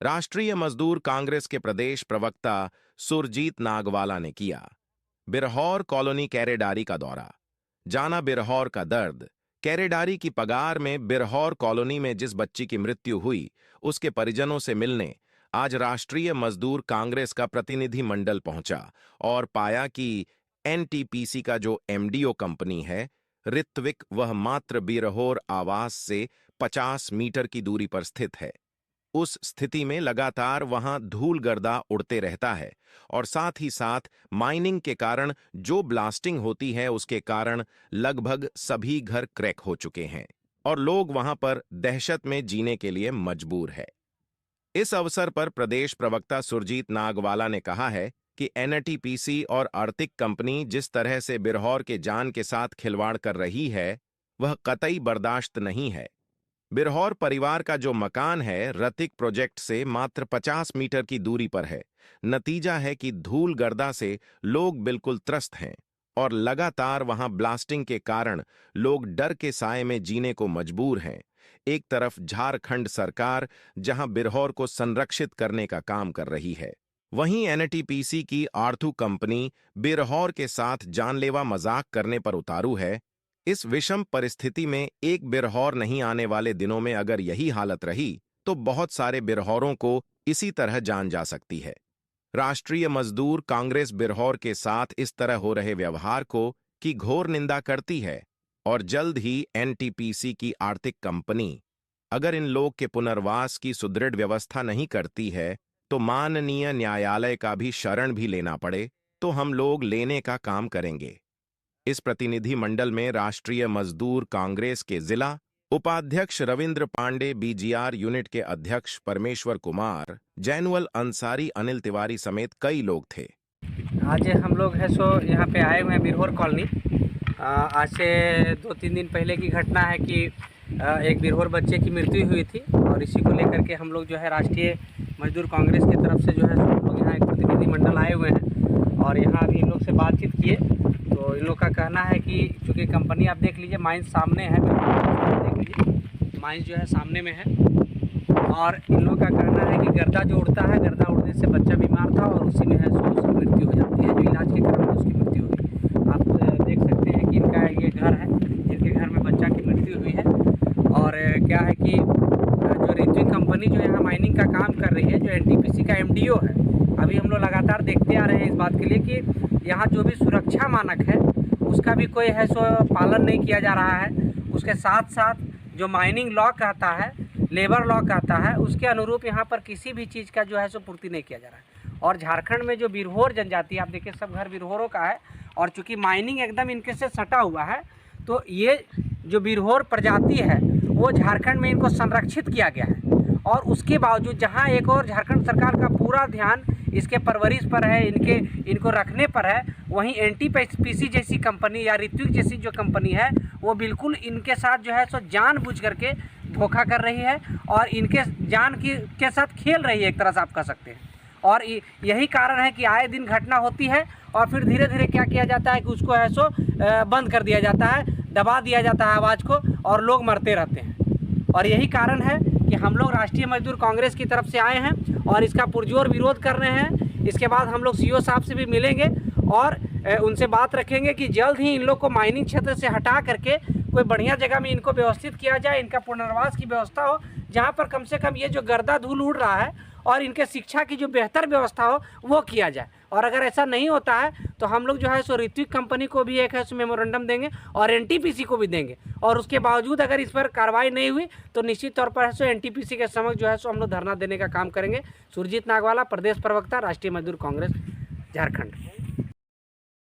राष्ट्रीय मजदूर कांग्रेस के प्रदेश प्रवक्ता सुरजीत नागवाला ने किया बिरहौर कॉलोनी कैरेडारी का दौरा। जाना बिरहौर का दर्द। कैरेडारी की पगार में बिरहौर कॉलोनी में जिस बच्ची की मृत्यु हुई उसके परिजनों से मिलने आज राष्ट्रीय मजदूर कांग्रेस का प्रतिनिधि मंडल पहुंचा और पाया कि एनटीपीसी का जो एमडीओ कंपनी है ऋत्विक, वह मात्र बिरहौर आवास से 50 मीटर की दूरी पर स्थित है। उस स्थिति में लगातार वहां धूल गर्दा उड़ते रहता है और साथ ही साथ माइनिंग के कारण जो ब्लास्टिंग होती है उसके कारण लगभग सभी घर क्रैक हो चुके हैं और लोग वहां पर दहशत में जीने के लिए मजबूर है। इस अवसर पर प्रदेश प्रवक्ता सुरजीत नागवाला ने कहा है कि एनटीपीसी और आर्थिक कंपनी जिस तरह से बिरहौर के जान के साथ खिलवाड़ कर रही है वह कतई बर्दाश्त नहीं है। बिरहौर परिवार का जो मकान है ऋतिक प्रोजेक्ट से मात्र 50 मीटर की दूरी पर है। नतीजा है कि धूल गर्दा से लोग बिल्कुल त्रस्त हैं और लगातार वहां ब्लास्टिंग के कारण लोग डर के साए में जीने को मजबूर हैं। एक तरफ झारखंड सरकार जहां बिरहौर को संरक्षित करने का काम कर रही है, वहीं एनटीपीसी की आर्थू कंपनी बिरहौर के साथ जानलेवा मजाक करने पर उतारू है। इस विषम परिस्थिति में एक बिरहौर नहीं आने वाले दिनों में अगर यही हालत रही तो बहुत सारे बिरहौरों को इसी तरह जान जा सकती है। राष्ट्रीय मजदूर कांग्रेस बिरहौर के साथ इस तरह हो रहे व्यवहार को की घोर निंदा करती है और जल्द ही एनटीपीसी की आर्थिक कंपनी अगर इन लोग के पुनर्वास की सुदृढ़ व्यवस्था नहीं करती है तो माननीय न्यायालय का भी शरण भी लेना पड़े तो हम लोग लेने का काम करेंगे। इस प्रतिनिधि मंडल में राष्ट्रीय मजदूर कांग्रेस के जिला उपाध्यक्ष रविंद्र पांडे, बीजीआर यूनिट के अध्यक्ष परमेश्वर कुमार, जैनुअल अंसारी, अनिल तिवारी समेत कई लोग थे। आज हम लोग है सो यहाँ पे आए हुए हैं बिरहौर कॉलोनी। आज से 2-3 दिन पहले की घटना है कि एक बिरहौर बच्चे की मृत्यु हुई थी और इसी को लेकर के हम लोग जो है राष्ट्रीय मजदूर कांग्रेस की तरफ से जो है हम लोग यहाँ एक प्रतिनिधि मंडल आए हुए हैं और यहाँ अभी इन लोग से बातचीत किए तो इन लोग का कहना है कि चूँकि कंपनी आप देख लीजिए माइंस सामने है, देख लीजिए माइंस जो है सामने में है और इन लोग का कहना है कि गर्दा जो उड़ता है, गर्दा उड़ने से बच्चा बीमार था और उसी में है सो उसकी मृत्यु हो जाती है, जो इलाज के कारण उसकी मृत्यु हुई। आप देख सकते हैं कि इनका ये घर है जिनके घर में बच्चा की मृत्यु हुई है और क्या है कि जो ऋत्विक कंपनी जो यहाँ माइनिंग का काम कर रही है, जो एनटीपीसी का एमडीओ है, अभी हम लोग लगातार देखते आ रहे हैं इस बात के लिए कि यहाँ जो भी सुरक्षा मानक है उसका भी कोई है सो पालन नहीं किया जा रहा है। उसके साथ साथ जो माइनिंग लॉ कहता है, लेबर लॉ कहता है, उसके अनुरूप यहाँ पर किसी भी चीज़ का जो है सो पूर्ति नहीं किया जा रहा है। और झारखंड में जो बिरहौर जनजाति, आप देखिए सब घर बिरहौरों का है और चूँकि माइनिंग एकदम इनके से सटा हुआ है तो ये जो बिरहौर प्रजाति है वो झारखंड में इनको संरक्षित किया गया है और उसके बावजूद जहाँ एक और झारखंड सरकार का पूरा ध्यान इसके परवरिश पर है, इनको रखने पर है, वहीं एनटीपीसी जैसी कंपनी या ऋत्विक जैसी जो कंपनी है वो बिल्कुल इनके साथ जो है सो जानबूझ करके धोखा कर रही है और इनके जान के साथ खेल रही है, एक तरह से आप कह सकते हैं। और यही कारण है कि आए दिन घटना होती है और फिर धीरे धीरे क्या किया जाता है कि उसको है सो बंद कर दिया जाता है, दबा दिया जाता है आवाज़ को और लोग मरते रहते हैं। और यही कारण है कि हम लोग राष्ट्रीय मजदूर कांग्रेस की तरफ से आए हैं और इसका पुरजोर विरोध कर रहे हैं। इसके बाद हम लोग सीओ साहब से भी मिलेंगे और उनसे बात रखेंगे कि जल्द ही इन लोग को माइनिंग क्षेत्र से हटा करके कोई बढ़िया जगह में इनको व्यवस्थित किया जाए, इनका पुनर्वास की व्यवस्था हो जहाँ पर कम से कम ये जो गर्दा धूल उड़ रहा है और इनके शिक्षा की जो बेहतर व्यवस्था हो वो किया जाए। और अगर ऐसा नहीं होता है तो हम लोग जो है सो ऋत्विक कंपनी को भी एक है सो मेमोरेंडम देंगे और एनटीपीसी को भी देंगे और उसके बावजूद अगर इस पर कार्रवाई नहीं हुई तो निश्चित तौर पर है सो एनटीपीसी के समक्ष जो है सो हम लोग धरना देने का काम करेंगे। सुरजीत नागवाला, प्रदेश प्रवक्ता, राष्ट्रीय मजदूर कांग्रेस, झारखंड।